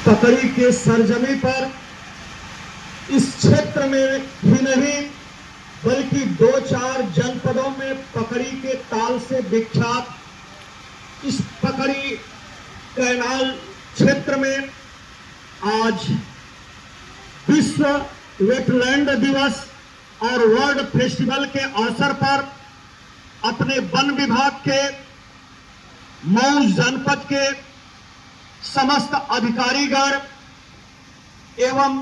पकड़ी के सरजमी पर इस क्षेत्र में ही नहीं बल्कि 2-4 जनपदों में पकड़ी के ताल से विख्यात इस पकड़ी कैनाल क्षेत्र में आज विश्व वेटलैंड दिवस और वर्ल्ड फेस्टिवल के अवसर पर अपने वन विभाग के मऊ जनपद के समस्त अधिकारीगण एवं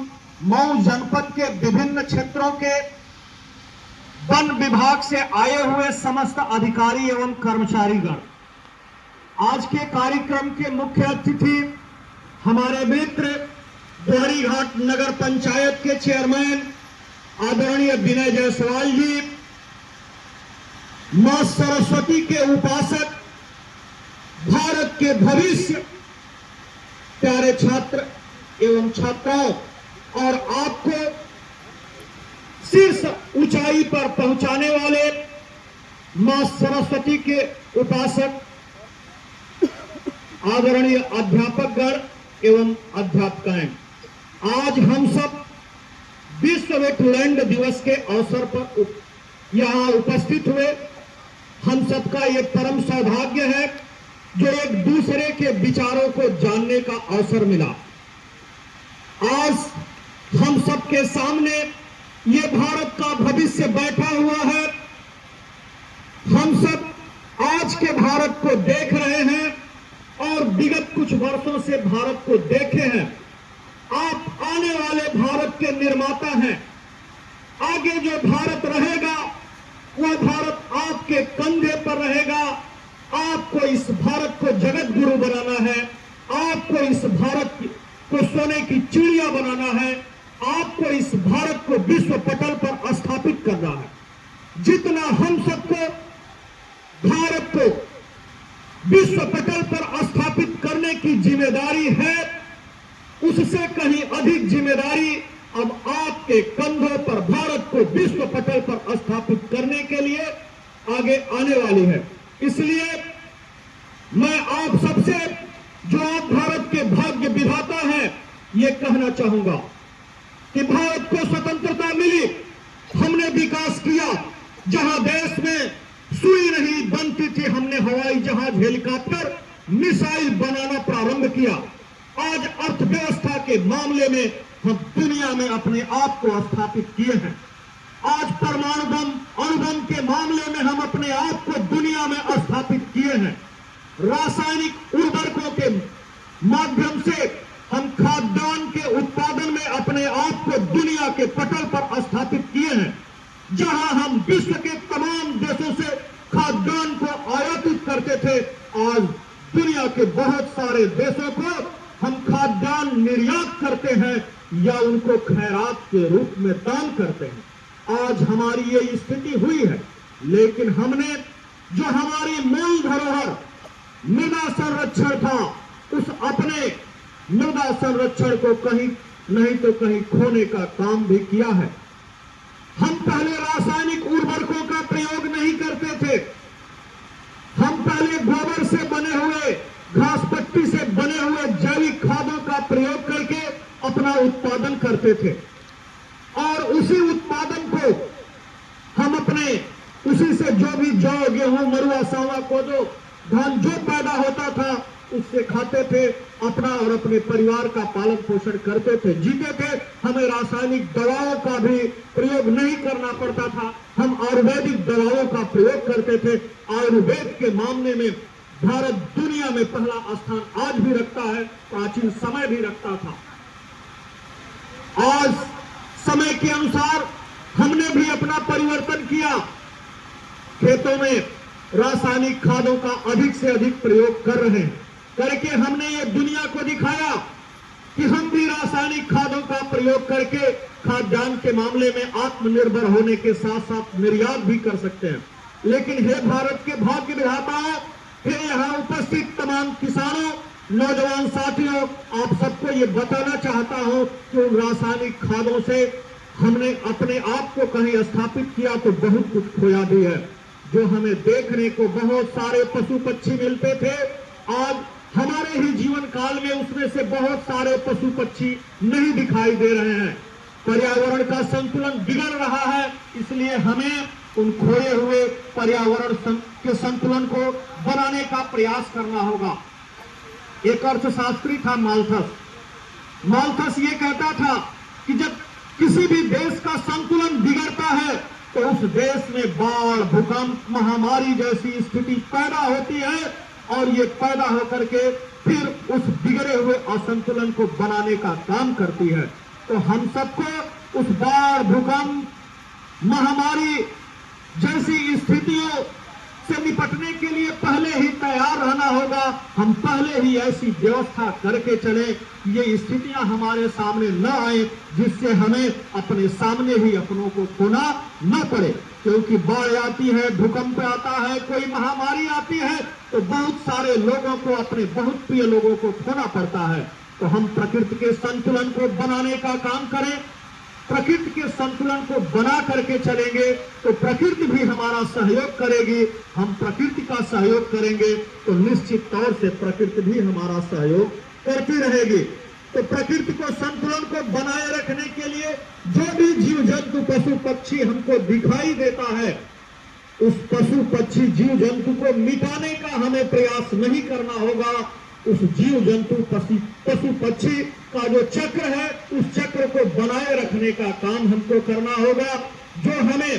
मऊ जनपद के विभिन्न क्षेत्रों के वन विभाग से आए हुए समस्त अधिकारी एवं कर्मचारीगण, आज के कार्यक्रम के मुख्य अतिथि हमारे मित्र दोहरी घाट नगर पंचायत के चेयरमैन आदरणीय विनय जायसवाल जी, मां सरस्वती के उपासक, भारत के भविष्य प्यारे छात्र एवं छात्राओं और आपको शीर्ष ऊंचाई पर पहुंचाने वाले मां सरस्वती के उपासक आदरणीय अध्यापकगण एवं अध्यापिकाएं, आज हम सब विश्व वेटलैंड दिवस के अवसर पर यहां उपस्थित हुए। हम सबका ये परम सौभाग्य है जो एक दूसरे के विचारों को जानने का अवसर मिला। आज हम सबके सामने ये भारत का भविष्य बैठा हुआ है। हम सब आज के भारत को देख रहे हैं और विगत कुछ वर्षों से भारत को देखे हैं। आप आने वाले भारत के निर्माता हैं। आगे जो भारत रहेगा वह भारत आपके कंधे पर रहेगा। आपको इस भारत को जगत गुरु बनाना है। आपको इस भारत को सोने की चिड़िया बनाना है। आपको इस भारत को विश्व पटल पर स्थापित करना है। जितना हम सबको भारत को विश्व पटल पर स्थापित करने की जिम्मेदारी है, उससे कहीं अधिक जिम्मेदारी अब आपके कंधों पर भारत को विश्व पटल पर स्थापित करने के लिए आगे आने वाली है। इसलिए मैं आप सबसे, जो आप भारत के भाग्य विधाता हैं, ये कहना चाहूंगा कि भारत को स्वतंत्रता मिली, हमने विकास किया। जहां देश में सुई नहीं बनती थी, हमने हवाई जहाज, हेलीकॉप्टर, मिसाइल बनाना प्रारंभ किया। आज अर्थव्यवस्था के मामले में हम दुनिया में अपने आप को स्थापित किए हैं। आज परमाणु बम, अणुबम के मामले में हम अपने आप को दुनिया में स्थापित किए हैं। रासायनिक उर्वरकों के माध्यम से हम खाद्यान्न के उत्पादन में अपने आप को दुनिया के पटल पर स्थापित किए हैं। जहां हम विश्व के तमाम देशों से खाद्यान्न को आयातित करते थे, आज दुनिया के बहुत सारे देशों को हम खाद्यान्न निर्यात करते हैं या उनको खैरात के रूप में दान करते हैं। आज हमारी ये स्थिति हुई है, लेकिन हमने जो हमारी मूल धरोहर मृदा संरक्षण था, उस अपने मृदा संरक्षण को कहीं नहीं तो कहीं खोने का काम भी किया है। हम पहले रासायनिक उर्वरकों का प्रयोग नहीं करते थे। हम पहले गोबर से बने हुए, घास पट्टी से बने हुए जैविक खादों का प्रयोग करके अपना उत्पादन करते थे और उसी उत्पादन को हम अपने, उसी से जो भी जौ, गेहूं, मरुआ, सांवा, कोदो, धान जो पैदा होता था उससे खाते थे, अपना और अपने परिवार का पालन पोषण करते थे, जीते थे। हमें रासायनिक दवाओं का भी प्रयोग नहीं करना पड़ता था। हम आयुर्वेदिक दवाओं का प्रयोग करते थे। आयुर्वेद के मामले में भारत दुनिया में पहला स्थान आज भी रखता है, प्राचीन समय भी रखता था। आज समय के अनुसार हमने भी अपना परिवर्तन किया। खेतों में रासायनिक खादों का अधिक से अधिक प्रयोग कर रहे हैं। करके हमने ये दुनिया को दिखाया कि हम भी रासायनिक खादों का प्रयोग करके खाद्यान्न के मामले में आत्मनिर्भर होने के साथ साथ निर्यात भी कर सकते हैं। लेकिन हे भारत के भाग्य विधाताओं, हे यहाँ उपस्थित तमाम किसानों, नौजवान साथियों, आप सबको ये बताना चाहता हूं कि उन रासायनिक खादों से हमने अपने आप को कहीं स्थापित किया तो बहुत कुछ खोया भी है। जो हमें देखने को बहुत सारे पशु पक्षी मिलते थे, आज हमारे ही जीवन काल में उसमें से बहुत सारे पशु पक्षी नहीं दिखाई दे रहे हैं। पर्यावरण का संतुलन बिगड़ रहा है, इसलिए हमें उन खोए हुए पर्यावरण के संतुलन को बनाने का प्रयास करना होगा। एक अर्थशास्त्री था माल्थस। माल्थस ये कहता था कि जब किसी भी देश का संतुलन बिगड़ता है तो उस देश में बाढ़, भूकंप, महामारी जैसी स्थिति पैदा होती है और ये पैदा होकर के फिर उस बिगड़े हुए असंतुलन को बनाने का काम करती है। तो हम सबको उस बाढ़, भूकंप, महामारी जैसी स्थितियों से निपटने के लिए पहले ही तैयार रहना होगा। हम पहले ही ऐसी व्यवस्था करके चले, ये स्थितियां हमारे सामने न आए जिससे हमें अपने सामने ही अपनों को खोना न पड़े। क्योंकि बाढ़ आती है, भूकंप आता है, कोई महामारी आती है तो बहुत सारे लोगों को, अपने बहुत प्रिय लोगों को खोना पड़ता है। तो हम प्रकृति के संतुलन को बनाने का काम करें। प्रकृति के संतुलन को बना करके चलेंगे तो प्रकृति भी हमारा सहयोग करेगी। हम प्रकृति का सहयोग करेंगे तो निश्चित तौर से प्रकृति भी हमारा सहयोग करती रहेगी। तो प्रकृति को, संतुलन को बनाए रखने के लिए जो भी जीव जंतु, पशु पक्षी हमको दिखाई देता है, उस पशु पक्षी जीव जंतु को मिटाने का हमें प्रयास नहीं करना होगा। उस जीव जंतु, पशु पक्षी का जो चक्र है, उस चक्र को बनाए रखने का काम हमको करना होगा। जो हमें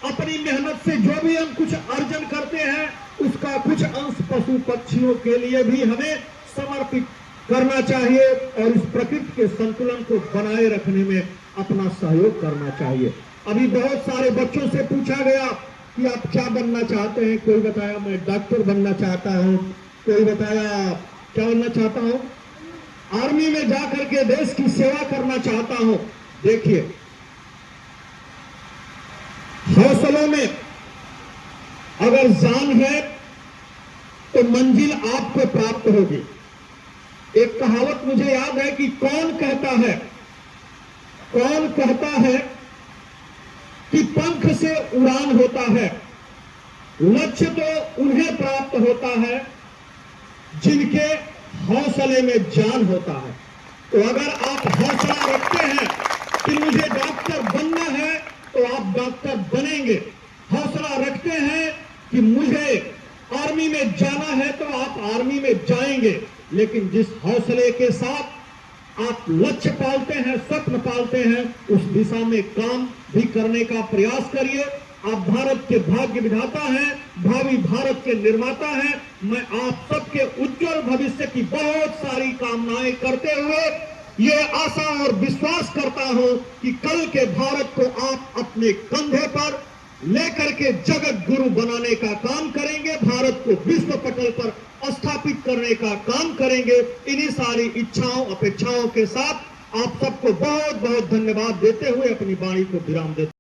अपनी मेहनत से जो भी हम कुछ अर्जन करते हैं, उसका कुछ अंश पशु पक्षियों के लिए भी हमें समर्पित करना चाहिए और इस प्रकृति के संतुलन को बनाए रखने में अपना सहयोग करना चाहिए। अभी बहुत सारे बच्चों से पूछा गया कि आप क्या बनना चाहते हैं। कोई बताया मैं डॉक्टर बनना चाहता हूं, कोई बताया क्या बनना चाहता हूं, आर्मी में जाकर के देश की सेवा करना चाहता हूं। देखिए, हौसलों में अगर जान है तो मंजिल आपको प्राप्त होगी। एक कहावत मुझे याद है कि कौन कहता है कि पंख से उड़ान होता है, लक्ष्य तो उन्हें प्राप्त होता है जिनके हौसले में जान होता है। तो अगर आप हौसला रखते हैं कि मुझे डॉक्टर बनना है तो आप डॉक्टर बनेंगे। हौसला रखते हैं कि मुझे आर्मी में जाना है तो आप आर्मी में जाएंगे। लेकिन जिस हौसले के साथ आप लक्ष्य पालते हैं, स्वप्न पालते हैं, उस दिशा में काम भी करने का प्रयास करिए। आप भारत के भाग्य विधाता हैं, भावी भारत के निर्माता हैं। मैं आप सबके उज्जवल भविष्य की बहुत सारी कामनाएं करते हुए ये आशा और विश्वास करता हूं कि कल के भारत को आप अपने कंधे पर लेकर के जगत गुरु बनाने का काम करेंगे, भारत को विश्व पटल पर स्थापित करने का काम करेंगे। इन्हीं सारी इच्छाओं, अपेक्षाओं के साथ आप सबको बहुत बहुत धन्यवाद देते हुए अपनी वाणी को विराम देते